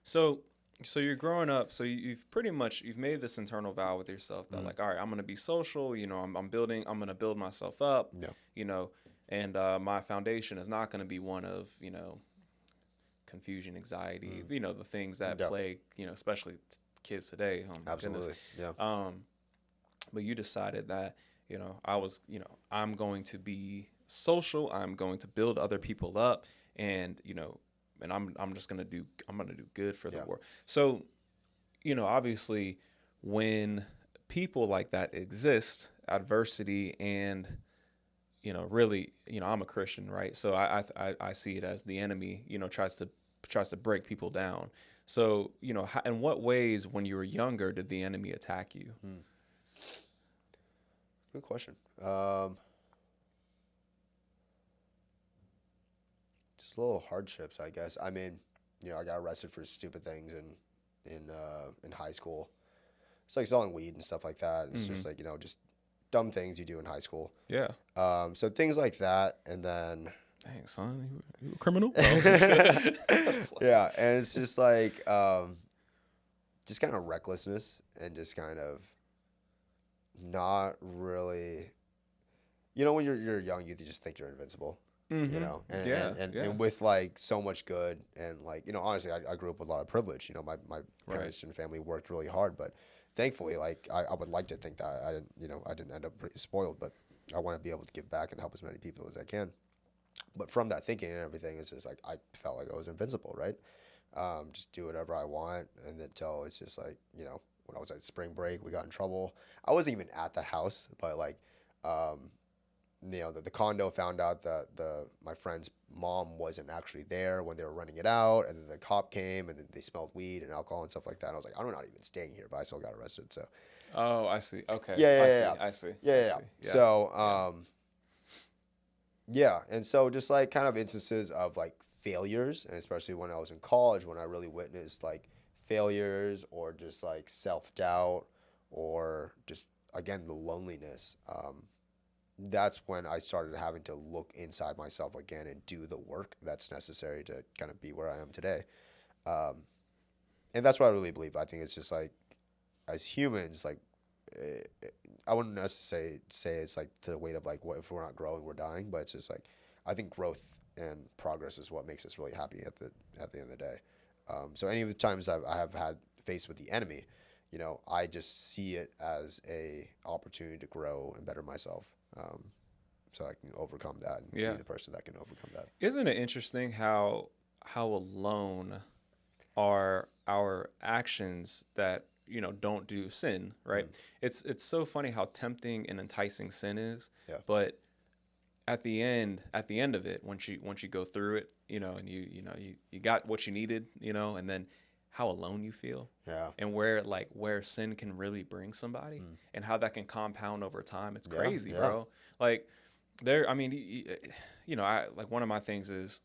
So, so you're growing up. So you've pretty much you've made this internal vow with yourself that like, all right, I'm gonna be social. I'm gonna build myself up. Yeah. You know, and my foundation is not gonna be one of confusion, anxiety. The things that Yeah. plague especially kids today. Oh my Absolutely. goodness. Yeah. But you decided that I'm going to be social. I'm going to build other people up, and and I'm gonna do good for the Yeah. world. So obviously, when people like that exist, adversity and really, I'm a Christian, right? So I see it as the enemy, tries to break people down. So in what ways, when you were younger, did the enemy attack you? Good question. Just little hardships, I guess. I mean, I got arrested for stupid things in high school. It's like selling weed and stuff like that. It's just like just dumb things you do in high school. Yeah. So things like that, and then Dang, son, you a criminal? yeah, and it's just like just kind of recklessness and just kind of not really. When you're a young youth, you just think you're invincible. And, Yeah, and, yeah. and with like so much good and like honestly, I grew up with a lot of privilege. My parents and family worked really hard, but thankfully, like I would like to think that I didn't end up pretty spoiled, but I want to be able to give back and help as many people as I can. But from that thinking and everything, it's just like I felt like I was invincible, right? Just do whatever I want, and until it's just like when I was at spring break, we got in trouble. I wasn't even at the house, but like the condo found out that my friend's mom wasn't actually there when they were running it out, and then the cop came, and then they smelled weed and alcohol and stuff like that. And I was like, I'm not even staying here, but I still got arrested. So Oh, I see. Okay. yeah. I see. Yeah. So yeah, and so just like kind of instances of like failures, and especially when I was in college, when I really witnessed like failures or just like self doubt or just again the loneliness. That's when I started having to look inside myself again and do the work that's necessary to kind of be where I am today. And that's what I really believe. I think it's just like, as humans, like, I wouldn't necessarily say it's like to the weight of like, what if we're not growing, we're dying. But it's just like, I think growth and progress is what makes us really happy at the end of the day. So any of the times I have had faced with the enemy, I just see it as a opportunity to grow and better myself. So I can overcome that and be the person that can overcome that. Isn't it interesting how alone are our actions that don't do sin, right? It's so funny how tempting and enticing sin is. Yeah. But at the end of it, once you go through it, and you got what you needed, and then how alone you feel. Yeah. And where sin can really bring somebody and how that can compound over time. It's crazy, bro. Like I mean, I like one of my things is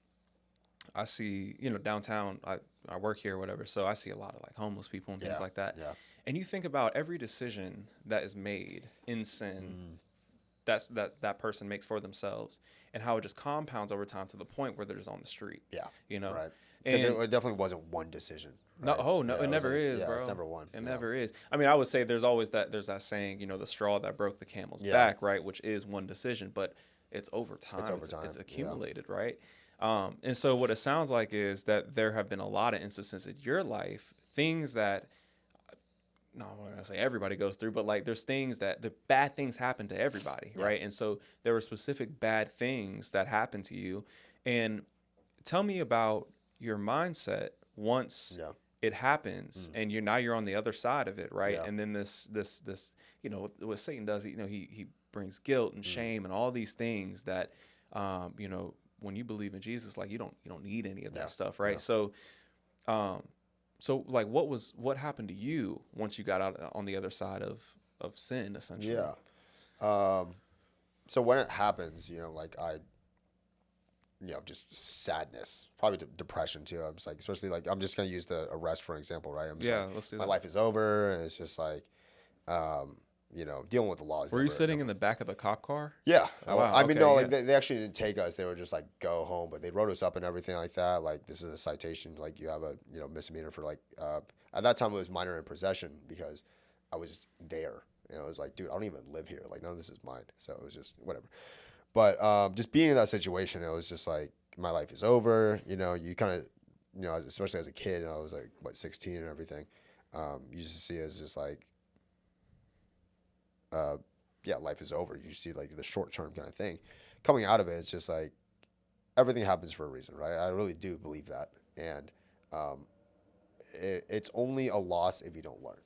I see, downtown, I work here or whatever. So I see a lot of like homeless people and things like that. Yeah. And you think about every decision that is made in sin that person makes for themselves and how it just compounds over time to the point where they're just on the street. Yeah. Right. Because it definitely wasn't one decision. Right? No, it never is, bro. It's never one. It never is. I mean, I would say there's that saying, the straw that broke the camel's back, right? Which is one decision, but it's over time. It's over time. It's accumulated, right? And so what it sounds like is that there have been a lot of instances in your life, things that, no, I'm not gonna say everybody goes through, but like there's things that the bad things happen to everybody, right? And so there were specific bad things that happened to you. And tell me about your mindset once it happens and you're on the other side of it, right? And then this what Satan does, he brings guilt and shame and all these things that when you believe in Jesus, like you don't need any of that stuff, right? So like what happened to you once you got out on the other side of sin, essentially? So when it happens, like I just sadness, probably depression too. I'm just like, especially like, I'm just going to use the arrest for an example, right? I'm just like, let's do my that. life is over. And it's just like, dealing with the laws. Were you sitting in the back of the cop car? Yeah. Oh, wow. I mean, Okay, no, yeah. like they actually didn't take us. They were just like, go home, but they wrote us up and everything like that. Like, this is a citation. Like, you have a, misdemeanor for like, at that time it was minor in possession because I was just there. And I was like, dude, I don't even live here. Like, none of this is mine. So it was just whatever. But just being in that situation, it was just like, my life is over. You kind of, especially as a kid, I was like, 16 and everything. You just see it as just like, yeah, life is over. You see like the short term kind of thing. Coming out of it, it's just like everything happens for a reason, right? I really do believe that. And it's only a loss if you don't learn,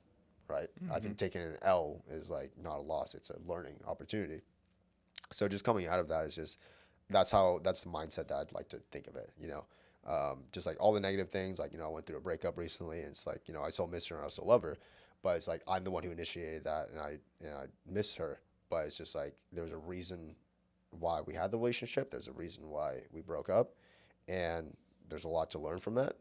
right? Mm-hmm. I think taking an L is like not a loss, it's a learning opportunity. So just coming out of that is just, that's the mindset that I'd like to think of it, just like all the negative things, like, I went through a breakup recently, and it's like, I still miss her and I still love her, but it's like, I'm the one who initiated that, and I miss her, but it's just like, there's a reason why we had the relationship. There's a reason why we broke up, and there's a lot to learn from that.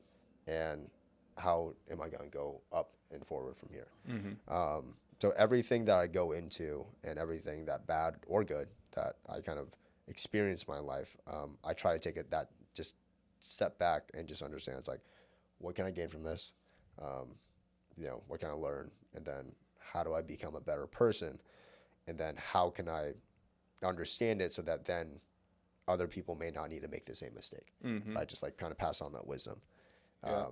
And how am I going to go up and forward from here? Mm-hmm. So everything that I go into, and everything that bad or good that I kind of experience in my life, I try to take it that just step back and just understand. It's like, what can I gain from this? What can I learn? And then how do I become a better person? And then how can I understand it so that then other people may not need to make the same mistake? Mm-hmm. I just like kind of pass on that wisdom. Yeah.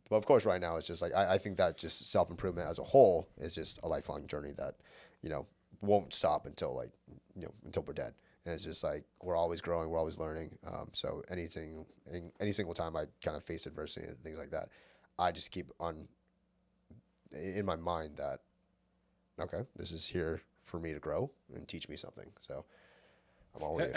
But of course, right now it's just like, I think that just self-improvement as a whole is just a lifelong journey that, won't stop until like, until we're dead. And it's just like, we're always growing, we're always learning. So any single time I kind of face adversity and things like that, I just keep on in my mind that, okay, this is here for me to grow and teach me something. So I'm always